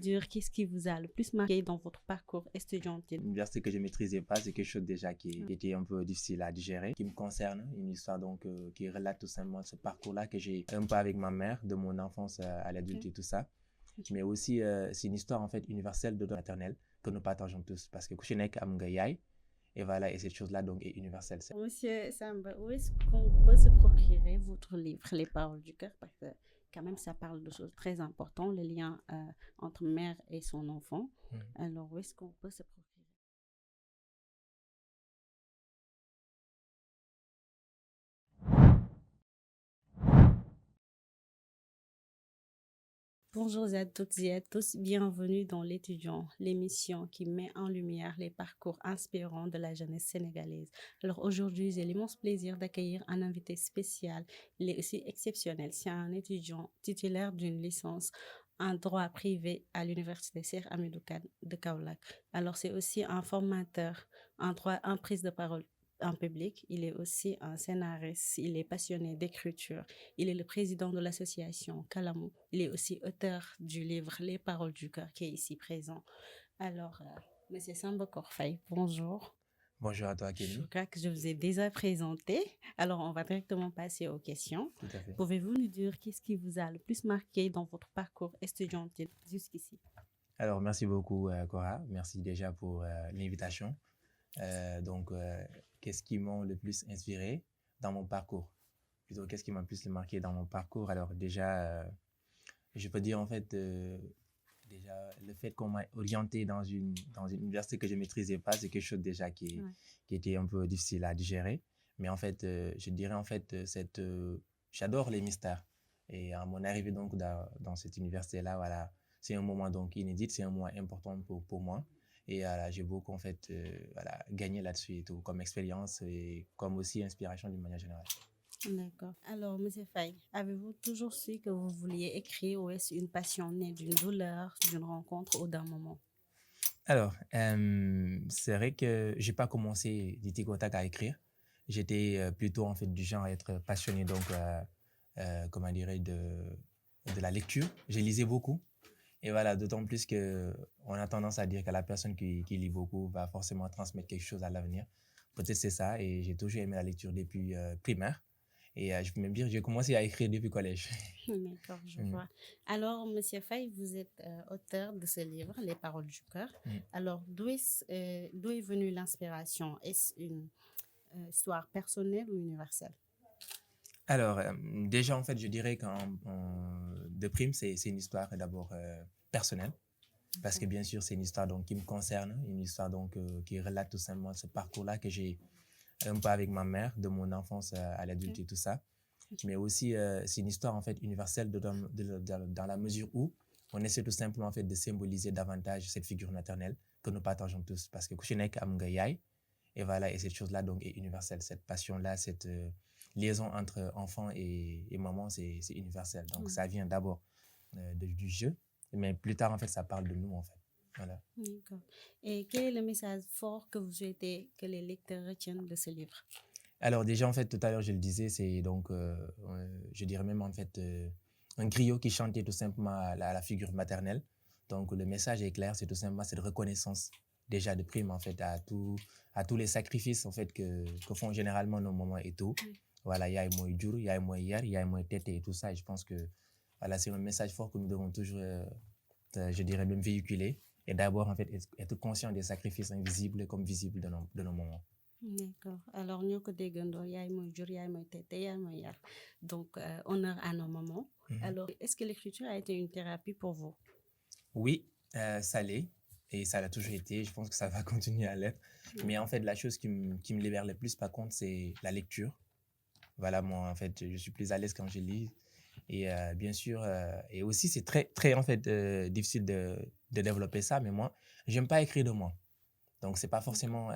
dire qu'est-ce qui vous a le plus marqué dans votre parcours estudiantil? L'université que je ne maîtrisais pas, c'est quelque chose déjà qui était un peu difficile à digérer, qui me concerne, une histoire donc qui relate tout simplement ce parcours-là que j'ai un peu avec ma mère, de mon enfance à l'adulte et tout ça. Mais aussi, c'est une histoire en fait universelle de maternelle que nous partageons tous parce que Kuchinek Amgayai, et voilà, et cette chose-là donc est universelle. Monsieur Samba, où est-ce qu'on peut se procurer votre livre, Les paroles du cœur? Parce que quand même, ça parle de choses très importantes, le lien entre mère et son enfant. Alors, où est-ce qu'on peut se procurer? Bonjour à toutes et à tous, bienvenue dans l'étudiant, l'émission qui met en lumière les parcours inspirants de la jeunesse sénégalaise. Alors aujourd'hui, j'ai l'immense plaisir d'accueillir un invité spécial, il est aussi exceptionnel. C'est un étudiant titulaire d'une licence en droit privé à l'université Cheikh Hamidou Kane de Kaolack. Alors c'est aussi un formateur en droit en prise de parole en public, il est aussi un scénariste, il est passionné d'écriture. Il est le président de l'association Kalamou. Il est aussi auteur du livre Les paroles du cœur qui est ici présent. Alors, Monsieur Samba Korfaï, bonjour. Bonjour à toi, Kenny. Je crois que je vous ai déjà présenté. Alors, on va directement passer aux questions. Tout à fait. Pouvez-vous nous dire qu'est-ce qui vous a le plus marqué dans votre parcours estudiantil jusqu'ici? Alors, merci beaucoup, Cora. Merci déjà pour l'invitation. Donc, qu'est-ce qui m'a le plus inspiré dans mon parcours? Plutôt, qu'est-ce qui m'a le plus marqué dans mon parcours? Alors, déjà, je peux dire en fait, déjà, le fait qu'on m'a orienté dans une université que je ne maîtrisais pas, c'est quelque chose déjà qui était un peu difficile à digérer. Mais en fait, je dirais en fait, j'adore les mystères. Et à mon arrivée donc dans cette université-là, voilà, c'est un moment donc inédit, c'est un moment important pour moi. Et voilà, j'ai beaucoup en fait voilà, gagné là-dessus et tout, comme expérience et comme aussi inspiration d'une manière générale. D'accord. Alors, Monsieur Faye, avez-vous toujours su que vous vouliez écrire ou est-ce une passion née d'une douleur, d'une rencontre ou d'un moment? Alors, c'est vrai que j'ai pas commencé du tic au tac à écrire. J'étais plutôt en fait du genre à être passionné donc comment dirais de la lecture. Je lisais beaucoup et voilà, d'autant plus que on a tendance à dire que la personne qui lit beaucoup va forcément transmettre quelque chose à l'avenir. Peut-être c'est ça et j'ai toujours aimé la lecture depuis primaire et je peux même dire que j'ai commencé à écrire depuis collège. D'accord, je vois. Alors, Monsieur Faye, vous êtes auteur de ce livre, Les paroles du cœur. Alors, d'où est venue l'inspiration? Est-ce une histoire personnelle ou universelle? Alors, déjà, en fait, je dirais de prime, c'est une histoire d'abord personnelle, parce que bien sûr, c'est une histoire donc, qui me concerne, une histoire donc, qui relate tout simplement ce parcours-là que j'ai un peu avec ma mère, de mon enfance à l'adulte et tout ça. Mais aussi, c'est une histoire en fait universelle dans la mesure où on essaie tout simplement en fait de symboliser davantage cette figure maternelle que nous partageons tous, parce que Kuchinek Amgayai, et voilà, et cette chose-là donc est universelle, cette passion-là, cette liaison entre enfant et maman, c'est universel. Donc ça vient d'abord du jeu, mais plus tard en fait ça parle de nous en fait. Voilà. D'accord. Et quel est le message fort que vous souhaitez que les lecteurs retiennent de ce livre? Alors déjà en fait tout à l'heure je le disais, c'est donc je dirais même en fait un griot qui chantait tout simplement à la figure maternelle. Donc le message est clair, c'est tout simplement cette reconnaissance déjà de prime en fait à tous les sacrifices en fait que font généralement nos mamans et tout. Voilà, il y a moi dur, il y a moi hier, il y a moi tête et tout ça. Et je pense que voilà, c'est un message fort que nous devons toujours, je dirais même véhiculer. Et d'abord en fait être conscient des sacrifices invisibles comme visibles de nos mamans. D'accord. Alors, nous ko déggandoo yaay mooy jur yaay mooy tete yaay mooy yar. Donc, honneur à nos mamans. Alors, est-ce que l'écriture a été une thérapie pour vous? Oui, ça l'est. Et ça l'a toujours été. Je pense que ça va continuer à l'être. Mais en fait, la chose qui me libère le plus, par contre, c'est la lecture. Voilà, moi, en fait, je suis plus à l'aise quand je lis. Et bien sûr, et aussi, c'est très, très, en fait, difficile de développer ça. Mais moi, j'aime pas écrire de moi. Donc, c'est pas forcément,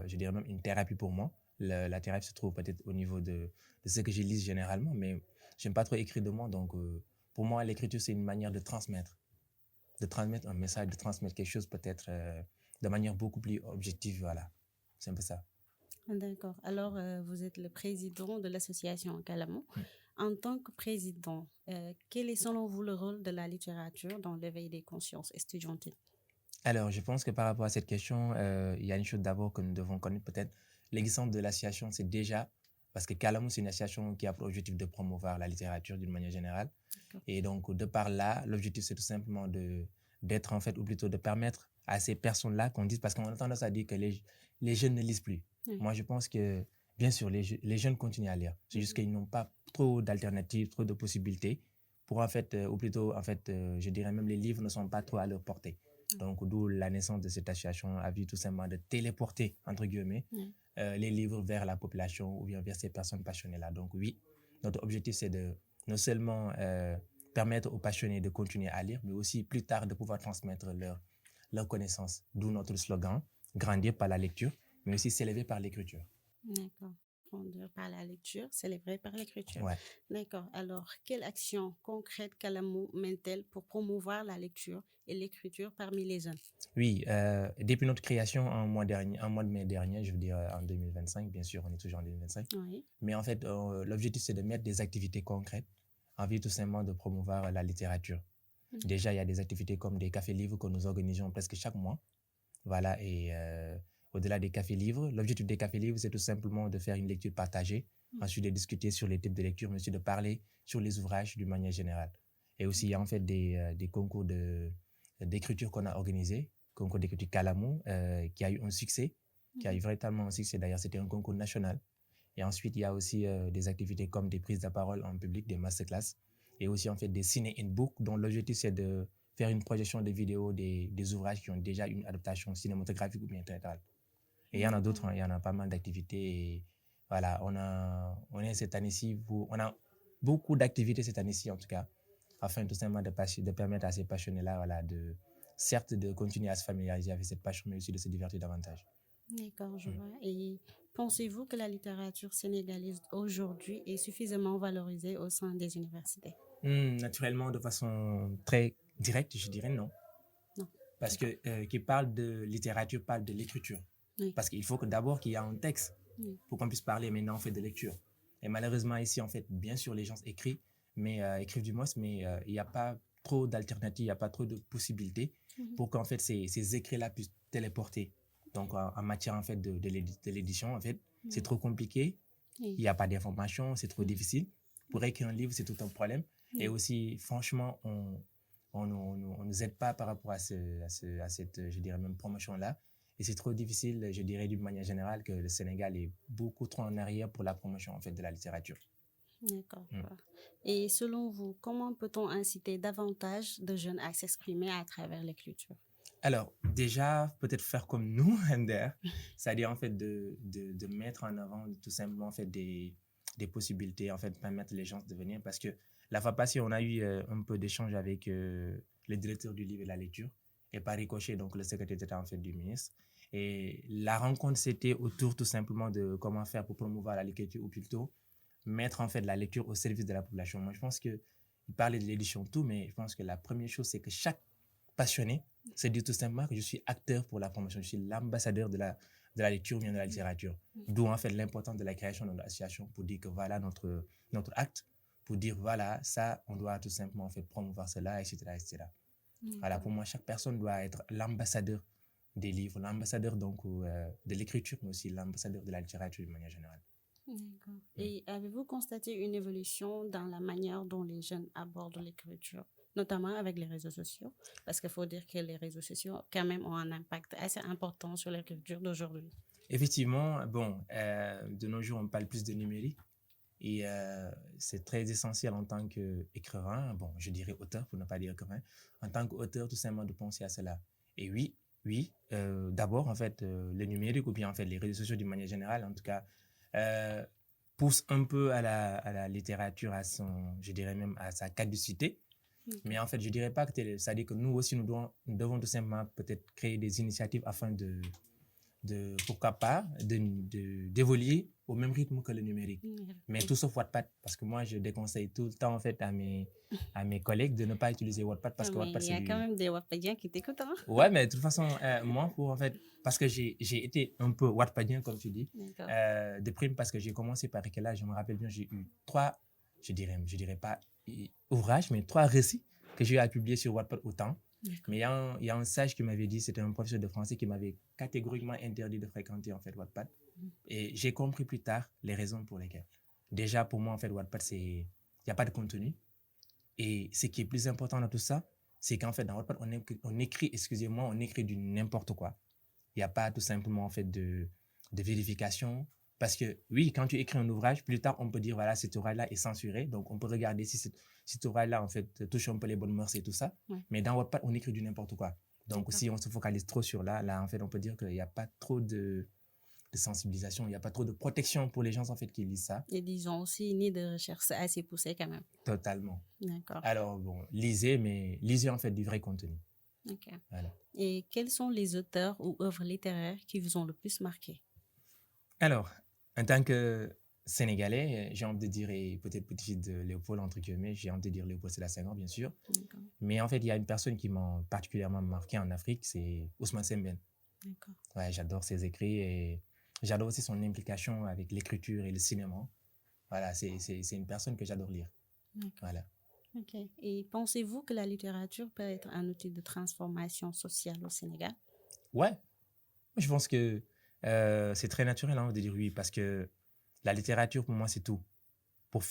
je dirais même une thérapie pour moi. La thérapie se trouve peut-être au niveau de ce que je lis généralement. Mais j'aime pas trop écrire de moi. Donc, pour moi, l'écriture, c'est une manière de transmettre un message, de transmettre quelque chose peut-être de manière beaucoup plus objective. Voilà, c'est un peu ça. D'accord. Alors, vous êtes le président de l'association Kalamou. En tant que président, quel est selon vous le rôle de la littérature dans l'éveil des consciences estudiantines? Alors, je pense que par rapport à cette question, il y a une chose d'abord que nous devons connaître peut-être. L'existence de l'association, c'est déjà, parce que Calamo, c'est une association qui a pour objectif de promouvoir la littérature d'une manière générale. D'accord. Et donc, de par là, l'objectif, c'est tout simplement d'être en fait, ou plutôt de permettre à ces personnes-là qu'on dise, parce qu'on a tendance à dire que les jeunes ne lisent plus. Oui. Moi, je pense que, bien sûr, les jeunes continuent à lire. C'est juste qu'ils n'ont pas trop d'alternatives, trop de possibilités pour en fait, ou plutôt, en fait, je dirais même les livres ne sont pas trop à leur portée. Donc, d'où la naissance de cette association a vu tout simplement de téléporter, entre guillemets, les livres vers la population ou bien vers ces personnes passionnées-là. Donc, oui, notre objectif, c'est de non seulement permettre aux passionnés de continuer à lire, mais aussi plus tard de pouvoir transmettre leurs connaissances. D'où notre slogan, grandir par la lecture, mais aussi s'élever par l'écriture. D'accord. Grandir par la lecture, célébrer par l'écriture. Ouais. D'accord. Alors, quelle action concrète Calamo mène-t-elle pour promouvoir la lecture et l'écriture parmi les jeunes? Oui, depuis notre création en mois de mai dernier, je veux dire en 2025, bien sûr, on est toujours en 2025. Oui. Mais en fait, l'objectif, c'est de mettre des activités concrètes en vue tout simplement de promouvoir la littérature. Déjà, il y a des activités comme des cafés livres que nous organisons presque chaque mois. Voilà, et au-delà des cafés livres, l'objectif des cafés livres, c'est tout simplement de faire une lecture partagée, ensuite de discuter sur les types de lecture, mais aussi de parler sur les ouvrages d'une manière générale. Et aussi, il y a en fait des concours d'écriture qu'on a organisés, concours d'écriture Calamo, qui a eu un succès, qui a eu véritablement un succès. D'ailleurs, c'était un concours national. Et ensuite, il y a aussi des activités comme des prises de parole en public, des masterclass, et aussi en fait des ciné in book, dont l'objectif c'est de faire une projection de vidéos des ouvrages qui ont déjà une adaptation cinématographique ou bien théâtrale. Et il y en a d'autres, hein, il y en a pas mal d'activités. Et voilà, on est cette année-ci, on a beaucoup d'activités cette année-ci en tout cas, afin tout simplement de permettre à ces passionnés-là, voilà, certes de continuer à se familiariser avec cette passion, mais aussi de se divertir davantage. D'accord, je vois. Et pensez-vous que la littérature sénégalaise aujourd'hui est suffisamment valorisée au sein des universités? Naturellement, de façon très directe, je dirais non. Non. Parce que qui parle de littérature parle de l'écriture. Oui. Parce qu'il faut que d'abord qu'il y ait un texte pour qu'on puisse parler. Maintenant, on fait de lecture. Et malheureusement, ici, en fait, bien sûr, les gens écrivent, écrivent du moins, mais il n'y a pas trop d'alternatives, il n'y a pas trop de possibilités pour qu'en fait, ces écrits-là puissent téléporter. Donc, en matière, en fait, de l'édition, en fait, c'est trop compliqué. Il n'y a pas d'information, c'est trop difficile. Pour écrire un livre, c'est tout un problème. Et aussi, franchement, on ne nous aide pas par rapport à cette, je dirais même, promotion-là. Et c'est trop difficile, je dirais d'une manière générale, que le Sénégal est beaucoup trop en arrière pour la promotion en fait, de la littérature. D'accord. Et selon vous, comment peut-on inciter davantage de jeunes à s'exprimer à travers l'écriture? Alors, déjà, peut-être faire comme nous, Ender, c'est-à-dire en fait de mettre en avant tout simplement en fait, des possibilités, en fait, permettre les gens de venir. Parce que la fois passée, on a eu un peu d'échange avec le directeur du livre et la lecture, et par ricochet, donc le secrétaire d'État en fait, du ministre. Et la rencontre, c'était autour tout simplement de comment faire pour promouvoir la lecture, ou plutôt mettre en fait la lecture au service de la population. Moi, je pense qu'il parlait de l'édition tout, mais je pense que la première chose, c'est que chaque passionné se dit tout simplement que je suis acteur pour la promotion, je suis l'ambassadeur de la lecture ou bien de la littérature. D'où en fait l'importance de la création de notre association pour dire que voilà notre acte, pour dire voilà, ça, on doit tout simplement en fait promouvoir cela, etc. etc. Voilà, pour moi, chaque personne doit être l'ambassadeur des livres, l'ambassadeur donc de l'écriture, mais aussi l'ambassadeur de la littérature de manière générale. D'accord. Et avez-vous constaté une évolution dans la manière dont les jeunes abordent l'écriture, notamment avec les réseaux sociaux? Parce qu'il faut dire que les réseaux sociaux, quand même, ont un impact assez important sur l'écriture d'aujourd'hui. Effectivement, bon, de nos jours, on parle plus de numérique. Et c'est très essentiel en tant qu'écrivain, bon, je dirais auteur pour ne pas dire écrivain, en tant qu'auteur, tout simplement de penser à cela. Et oui, d'abord, en fait, le numérique ou bien en fait les réseaux sociaux d'une manière générale, en tout cas, pousse un peu à la littérature, je dirais même à sa caducité. Mais en fait, je dirais pas que c'est-à-dire que nous aussi, nous devons tout simplement peut-être créer des initiatives afin pourquoi pas, d'évoluer au même rythme que le numérique. Mais tout sauf Wattpad, parce que moi, je déconseille tout le temps, en fait, à mes collègues de ne pas utiliser Wattpad parce que Wattpad, il y a quand même des Wattpadiens qui t'écoutent, hein? Ouais, mais de toute façon, moi, parce que j'ai été un peu Wattpadien, comme tu dis, de prime, parce que j'ai commencé par quel âge, je me rappelle bien, j'ai je dirais pas ouvrage, mais 3 récits que j'ai eu à publier sur Wattpad autant. Mais il y a un sage qui m'avait dit, c'était un professeur de français qui m'avait catégoriquement interdit de fréquenter en fait Wattpad. Et j'ai compris plus tard les raisons pour lesquelles. Déjà, pour moi, en fait, Wattpad, il n'y a pas de contenu. Et ce qui est plus important dans tout ça, c'est qu'en fait, dans Wattpad, on écrit du n'importe quoi. Il n'y a pas tout simplement en fait de vérification. Parce que oui, quand tu écris un ouvrage, plus tard, on peut dire, voilà, cet ouvrage-là est censuré. Donc, on peut regarder si cet ouvrage-là, en fait, touche un peu les bonnes mœurs et tout ça. Ouais. Mais dans Wattpad, on écrit du n'importe quoi. Donc, si on se focalise trop sur là, en fait, on peut dire qu'il n'y a pas trop de sensibilisation, il n'y a pas trop de protection pour les gens, en fait, qui lisent ça. Et disons aussi, ni de recherche assez poussée quand même. Totalement. D'accord. Alors, bon, lisez, en fait du vrai contenu. Ok. Voilà. Et quels sont les auteurs ou œuvres littéraires qui vous ont le plus marqué? Alors, en tant que Sénégalais, j'ai envie de dire, et peut-être petit de Léopold, entre guillemets, j'ai envie de dire Léopold Sédar Senghor, bien sûr. D'accord. Mais en fait, il y a une personne qui m'a particulièrement marqué en Afrique, c'est Ousmane Sembène. D'accord. Ouais, j'adore ses écrits et j'adore aussi son implication avec l'écriture et le cinéma. Voilà, c'est une personne que j'adore lire. D'accord. Voilà. Ok. Et pensez-vous que la littérature peut être un outil de transformation sociale au Sénégal? Ouais, je pense que c'est très naturel de dire oui, parce que la littérature, pour moi, c'est tout. Pour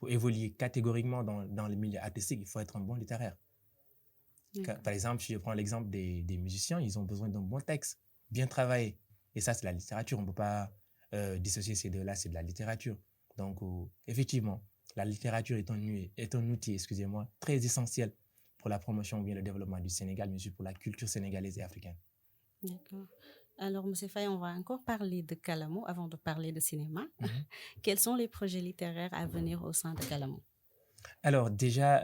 évoluer catégoriquement dans le milieu artistique, il faut être un bon littéraire. Par exemple, si je prends l'exemple des musiciens, ils ont besoin d'un bon texte, bien travaillé. Et ça, c'est la littérature. On ne peut pas dissocier ces deux-là, c'est de la littérature. Donc, effectivement, la littérature est un outil, excusez-moi, très essentiel pour la promotion ou bien le développement du Sénégal, mais aussi pour la culture sénégalaise et africaine. D'accord. Alors, M. Faye, on va encore parler de Calamo avant de parler de cinéma. Quels sont les projets littéraires à venir au sein de Calamo? Alors, déjà,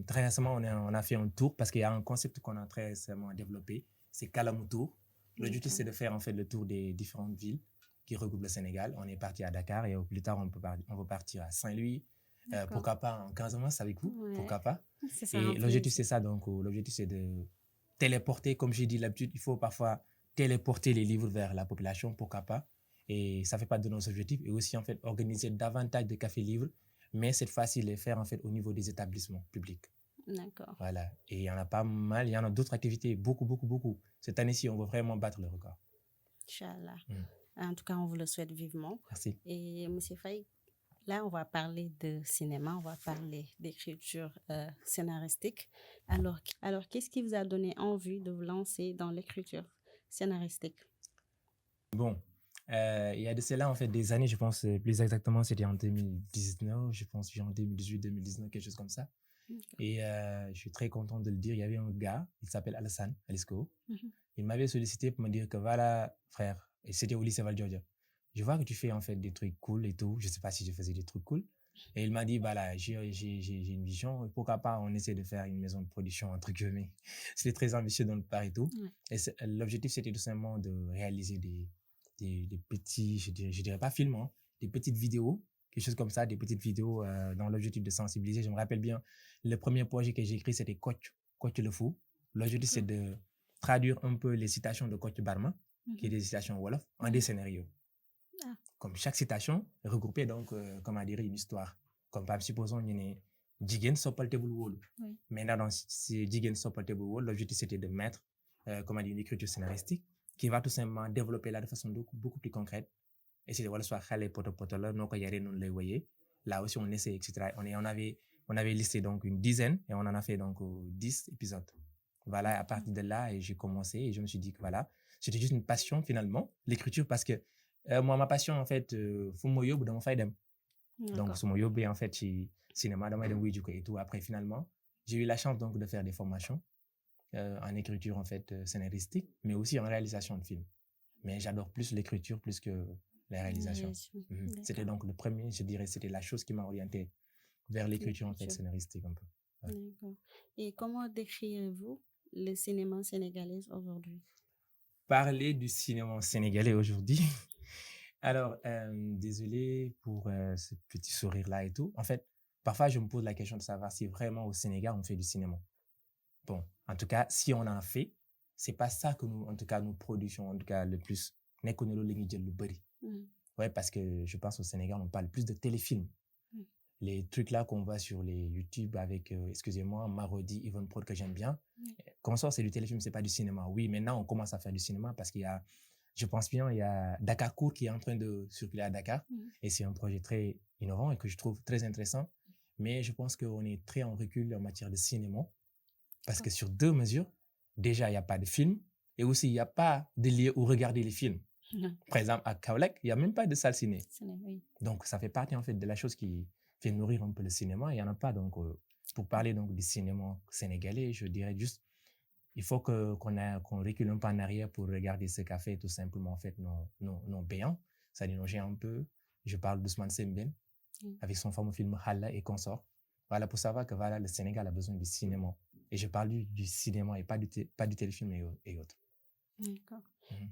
très récemment, on a fait un tour parce qu'il y a un concept qu'on a très récemment développé, c'est Calamo Tour. L'objectif, c'est de faire en fait le tour des différentes villes qui regroupent le Sénégal. On est parti à Dakar et plus tard, on va partir à Saint-Louis. Pourquoi pas en Casamance avec vous? Ouais. Pourquoi pas? C'est ça, Et l'objectif, c'est ça. Donc, l'objectif, c'est de téléporter, comme j'ai dit l'habitude, il faut parfois téléporter les livres vers la population, pourquoi pas? Et ça fait partie de nos objectifs. Et aussi, en fait, organiser davantage de cafés-livres, mais cette fois-ci, les faire en fait au niveau des établissements publics. D'accord. Voilà. Et il y en a pas mal, il y en a d'autres activités, beaucoup, beaucoup, beaucoup. Cette année-ci, on va vraiment battre le record. Inch'Allah. En tout cas, on vous le souhaite vivement. Merci. Et M. Faye, là, on va parler de cinéma, on va parler d'écriture scénaristique. Alors, qu'est-ce qui vous a donné envie de vous lancer dans l'écriture scénaristique? Bon, il y a de cela, en fait, des années, je pense, plus exactement, c'était en 2019, je pense, en 2018, 2019, quelque chose comme ça. Et je suis très content de le dire, il y avait un gars, il s'appelle Alassane Alisco. Il m'avait sollicité pour me dire que voilà, frère, et c'était au lycée Valdiodio. Je vois que tu fais en fait des trucs cool et tout. Je sais pas si je faisais des trucs cool. Et il m'a dit, voilà, j'ai une vision. Pourquoi pas on essaie de faire une maison de production, entre guillemets. C'était très ambitieux dans le part et tout. Et l'objectif, c'était tout simplement de réaliser des petits, je dirais pas films, hein, des petites vidéos, quelque chose comme ça, des petites vidéos dans l'objectif de sensibiliser. Je me rappelle bien, le premier projet que j'ai écrit, c'était Coach le Fou. L'objectif, c'est de traduire un peu les citations de Coach Barma, qui est des citations Wolof, en des scénarios. Comme chaque citation regroupait donc, comment dire, une histoire. Comme par exemple, supposons qu'il y a Jigen Sopaltable Wall. Maintenant, dans ces Jigen Sopaltable Wall, l'objectif c'était de mettre, comment dire, une écriture scénaristique qui va tout simplement développer là de façon beaucoup plus concrète. Et c'est voilà, soit Khale Potopotolo, non, non, les voyez. Là aussi, on essaie, etc. On avait listé donc une dizaine et on en a fait donc 10 épisodes. Voilà, à partir de là, j'ai commencé et je me suis dit que voilà, c'était juste une passion finalement, l'écriture, parce que moi, ma passion, en fait, faut me yob dans mon faïdem. Donc, ce yob, en fait, chez cinéma, dans mon et tout. Après, finalement, j'ai eu la chance donc de faire des formations en écriture, en fait, scénaristique, mais aussi en réalisation de films. Mais j'adore plus l'écriture plus que la réalisation. C'était donc le premier, je dirais, c'était la chose qui m'a orienté vers l'écriture, en fait, scénaristique un peu. Ouais. D'accord. Et comment décrirez-vous le cinéma sénégalais aujourd'hui? Parler du cinéma sénégalais aujourd'hui. Alors, désolé pour ce petit sourire-là et tout. En fait, parfois, je me pose la question de savoir si vraiment au Sénégal, on fait du cinéma. Bon, en tout cas, si on en fait, c'est pas ça que nous, en tout cas, nous produisons, en tout cas, le plus. Ouais, parce que je pense au Sénégal, on parle plus de téléfilms. les trucs là qu'on voit sur les YouTube avec, excusez-moi, Marodi, Yvonne Prod que j'aime bien. Consort, c'est du téléfilm, c'est pas du cinéma. Oui, maintenant on commence à faire du cinéma parce qu'il y a, je pense bien, il y a Dakar Court qui est en train de circuler à Dakar et c'est un projet très innovant et que je trouve très intéressant. Mais je pense qu'on est très en recul en matière de cinéma parce que sur deux mesures, déjà il n'y a pas de film et aussi il n'y a pas de lieu où regarder les films. Par exemple, à Kaolack, il n'y a même pas de salle ciné. Donc, ça fait partie en fait de la chose qui fait nourrir un peu le cinéma. Il n'y en a pas. Donc, pour parler donc du cinéma sénégalais, je dirais juste, il faut qu'on recule un peu en arrière pour regarder ce qu'a fait tout simplement en fait nos béants, c'est-à-dire nos géants un peu. Je parle d'Ousmane Sembène avec son fameux film Halla et Consort. Voilà, pour savoir que voilà, le Sénégal a besoin du cinéma. Et je parle du cinéma et pas du téléfilm et autres. D'accord.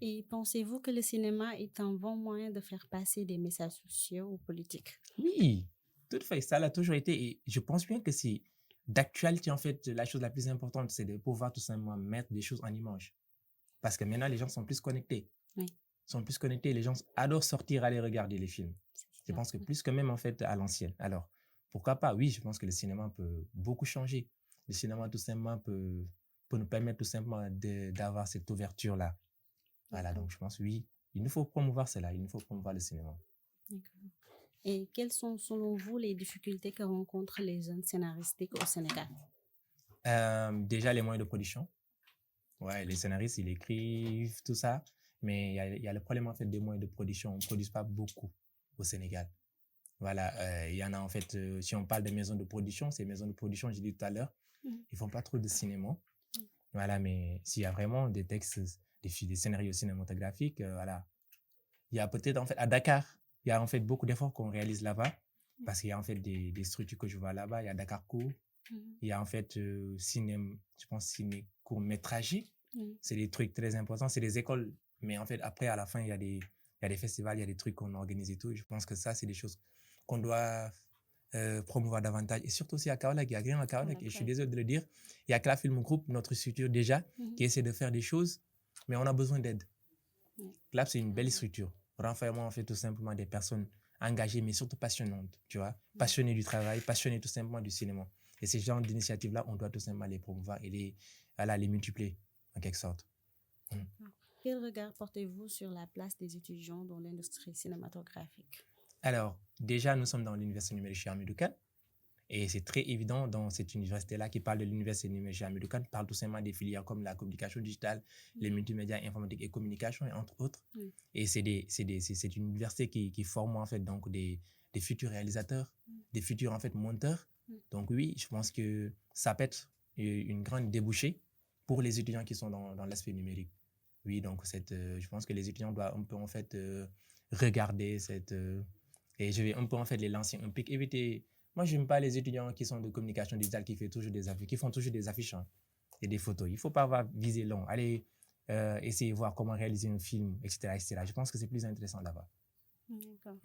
Et pensez-vous que le cinéma est un bon moyen de faire passer des messages sociaux ou politiques? Oui, tout à fait. Ça l'a toujours été. Et je pense bien que c'est d'actualité, en fait, la chose la plus importante, c'est de pouvoir tout simplement mettre des choses en image. Parce que maintenant, les gens sont plus connectés. Sont plus connectés. Les gens adorent sortir, aller regarder les films. Je pense que plus que même, en fait, à l'ancienne. Alors, pourquoi pas? Oui, je pense que le cinéma peut beaucoup changer. Le cinéma, tout simplement, peut nous permettre tout simplement d'avoir cette ouverture-là. Voilà, donc je pense, oui, il nous faut promouvoir cela. Il nous faut promouvoir le cinéma. D'accord. Et quelles sont, selon vous, les difficultés que rencontrent les jeunes scénaristes au Sénégal? Déjà, les moyens de production. Ouais, les scénaristes, ils écrivent tout ça, mais il y a le problème en fait des moyens de production. On ne produit pas beaucoup au Sénégal. Voilà, il y en a en fait, si on parle de maisons de production, ces maisons de production, j'ai dit tout à l'heure, ils font pas trop de cinéma. Voilà, mais s'il y a vraiment des textes, des scénarios cinématographiques, voilà. Il y a peut-être en fait à Dakar, il y a en fait beaucoup d'efforts qu'on réalise là-bas parce qu'il y a en fait des structures que je vois là-bas. Il y a Dakar Court, il y a en fait je pense ciné court-métrage. C'est des trucs très importants. C'est des écoles, mais en fait après à la fin il y a des festivals, il y a des trucs qu'on organise et tout. Je pense que ça c'est des choses qu'on doit promouvoir davantage et surtout aussi à Kaolack. Il y a rien à Kaolack et je suis désolé de le dire. Il y a que la Film Group, notre structure déjà, qui essaie de faire des choses, mais on a besoin d'aide. CLAP, c'est une belle structure. Renfermant en fait tout simplement des personnes engagées, mais surtout passionnantes, tu vois, passionnées du travail, passionnées tout simplement du cinéma. Et ces genres d'initiatives-là, on doit tout simplement les promouvoir et les multiplier en quelque sorte. Quel regard portez-vous sur la place des étudiants dans l'industrie cinématographique? Alors, déjà, nous sommes dans l'université numérique Cheikh Hamidou Kane. Et c'est très évident dans cette université-là qui parle de l'université numérique Cheikh Hamidou Kane, parle tout simplement des filières comme la communication digitale, les multimédias, informatique et communication, et entre autres. Et c'est une université qui forme en fait donc des futurs réalisateurs, des futurs en fait monteurs. Donc oui, je pense que ça peut être une grande débouchée pour les étudiants qui sont dans l'aspect numérique. Oui, donc je pense que les étudiants doivent un peu en fait regarder et je vais un peu en fait les lancer un pic, éviter. Moi, je n'aime pas les étudiants qui sont de communication digitale qui font toujours des affiches et des photos. Il ne faut pas avoir visé long. Allez essayer de voir comment réaliser un film, etc., etc. Je pense que c'est plus intéressant là-bas. D'accord.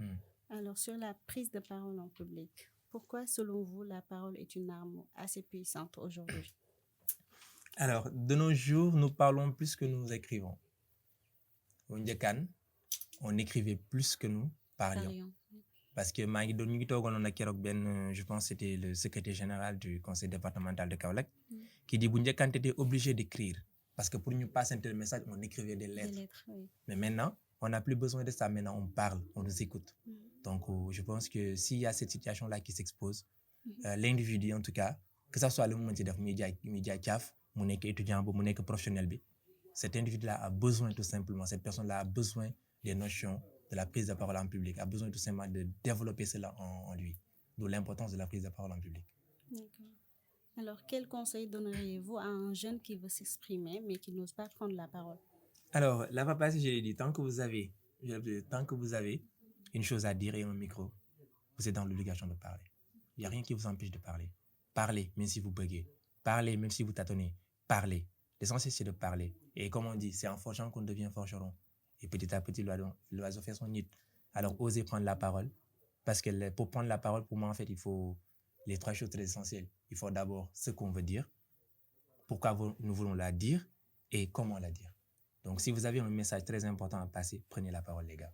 Alors, sur la prise de parole en public, pourquoi, selon vous, la parole est une arme assez puissante aujourd'hui? Alors, de nos jours, nous parlons plus que nous écrivons. Au Ndjekan, on écrivait plus que nous parlions. Parce que je pense que c'était le secrétaire général du conseil départemental de Kaolack qui dit que quand tu étais obligé d'écrire, parce que pour nous passer un message, on écrivait des lettres. Mais maintenant, on n'a plus besoin de ça. Maintenant, on parle, on nous écoute. Donc, je pense que s'il y a cette situation-là qui s'expose, l'individu, en tout cas, que ce soit le moment de média CAF, mon étudiant, mon professionnel, cet individu-là a besoin tout simplement, cette personne-là a besoin des notions de la prise de parole en public, a besoin tout simplement de développer cela en lui. D'où l'importance de la prise de parole en public. D'accord. Alors, quel conseil donneriez-vous à un jeune qui veut s'exprimer mais qui n'ose pas prendre la parole? Alors, là, papa, je l'ai dit, tant que vous avez une chose à dire et un micro, vous êtes dans l'obligation de parler. Il n'y a rien qui vous empêche de parler. Parlez, même si vous buguez. Parlez, même si vous tâtonnez. Parlez. L'essentiel, c'est de parler. Et comme on dit, c'est en forgeant qu'on devient forgeron. Et petit à petit, l'oiseau fait son nid. Alors, osez prendre la parole. Parce que pour prendre la parole, pour moi, en fait, il faut les trois choses très essentielles. Il faut d'abord ce qu'on veut dire, pourquoi nous voulons la dire et comment la dire. Donc, si vous avez un message très important à passer, prenez la parole, les gars.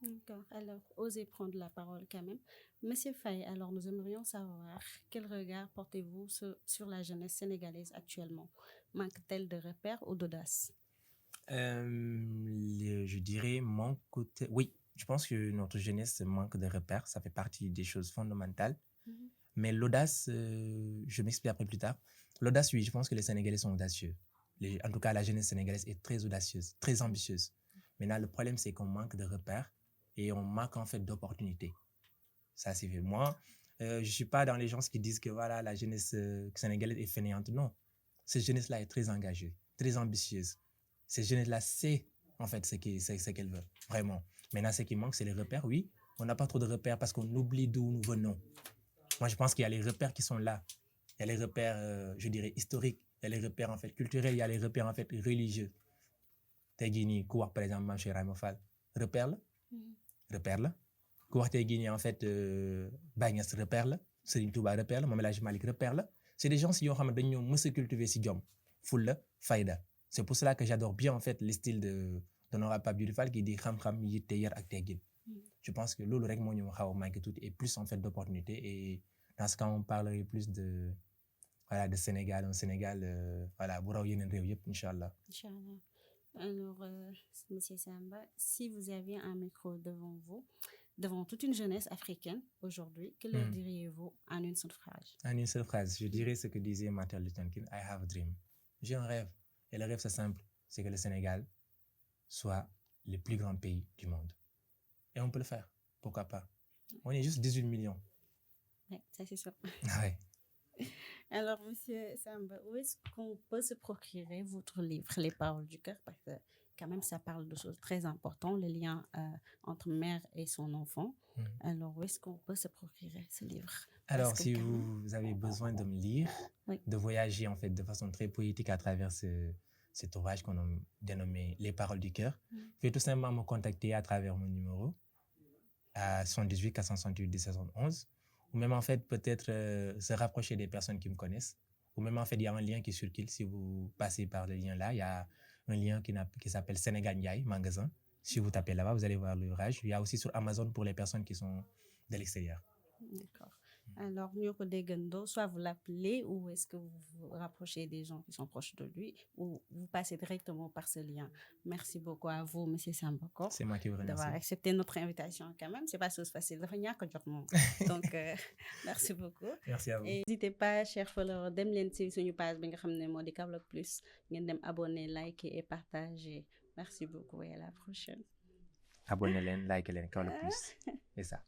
D'accord. Alors, osez prendre la parole quand même. Monsieur Faye, alors nous aimerions savoir quel regard portez-vous sur la jeunesse sénégalaise actuellement? Manque-t-elle de repères ou d'audace? Je dirais mon côté. Oui, je pense que notre jeunesse manque de repères. Ça fait partie des choses fondamentales. Mhm. Mais l'audace, je m'explique après plus tard. L'audace, oui, je pense que les Sénégalais sont audacieux. En tout cas, la jeunesse sénégalaise est très audacieuse, très ambitieuse. Maintenant, le problème, c'est qu'on manque de repères et on manque en fait d'opportunités. Ça, c'est vrai. Moi, je ne suis pas dans les gens qui disent que voilà, la jeunesse sénégalaise est fainéante. Non. Cette jeunesse-là est très engagée, très ambitieuse. Cette jeunesse-là sait en fait ce qu'elle veut, vraiment. Maintenant, ce qui manque, c'est les repères. Oui, on n'a pas trop de repères parce qu'on oublie d'où nous venons. Moi, je pense qu'il y a les repères qui sont là. Il y a les repères, je dirais, historiques. Il y a les repères en fait culturels. Il y a les repères en fait religieux. Tey jii nii ku wax par exemple Mame Cheikh Ibrahima Fall repère la. Repère la. Ku wax tey jii nii en fait Baye Niass repère la. Serigne Touba repère la. Mame El Hadji Malick repère la. C'est des gens si yoo xam ne dañ ñoo mës a cultiver si jom fulla fayda. C'est pour cela que j'adore bien en fait le style de l'honorable Pape Djibril Fall qui dit xam-xam yitte yar ak teggin. Je pense que loolu rek moo ñu xaw a manqué tuuti et plus en fait d'opportunités et dans ce cas on parlerait plus de voilà de Sénégal, un Sénégal voilà bu raw yeneen réew yëpp incha allah. Inch'Allah. Alors, Monsieur Samba, si vous aviez un micro devant vous, devant toute une jeunesse africaine aujourd'hui, que leur diriez-vous en une seule phrase? En une seule phrase, je dirais ce que disait Martin Luther King, I have a dream. J'ai un rêve. Et le rêve, c'est simple. C'est que le Sénégal soit le plus grand pays du monde. Et on peut le faire. Pourquoi pas? On est juste 18 millions. Oui, ça c'est sûr. Ouais. Alors, Monsieur Samba, où est-ce qu'on peut se procurer votre livre, Les Paroles du cœur? Parce que quand même, ça parle de choses très importantes, le lien entre mère et son enfant. Alors, où est-ce qu'on peut se procurer ce livre? Alors, si vous avez besoin de me lire, oui, de voyager en fait de façon très poétique à travers cet ouvrage qu'on a dénommé Les Paroles du cœur, vous pouvez tout simplement me contacter à travers mon numéro à 78 468 1711. Ou même en fait peut-être se rapprocher des personnes qui me connaissent. Ou même en fait il y a un lien qui circule. Si vous passez par le lien là, il y a un lien qui s'appelle Sénégal Ndiaye magasin. Si vous tapez là-bas, vous allez voir l'ouvrage. Il y a aussi sur Amazon pour les personnes qui sont de l'extérieur. D'accord. Alors, Nyoko Degendo, soit vous l'appelez ou est-ce que vous vous rapprochez des gens qui sont proches de lui ou vous passez directement par ce lien. Merci beaucoup à vous, M. Sambako. C'est moi qui vous remercie. D'avoir accepté notre invitation quand même. C'est pas chose facile. Donc, merci beaucoup. Merci à vous. Et n'hésitez pas, chers followers, dem len ci suñu page bi nga xamné modi Kaolack Plus, ngeen dem abonner, liker et partager. Merci beaucoup et à la prochaine. Abonnez-len, likez-len Kaolack Plus. C'est ça.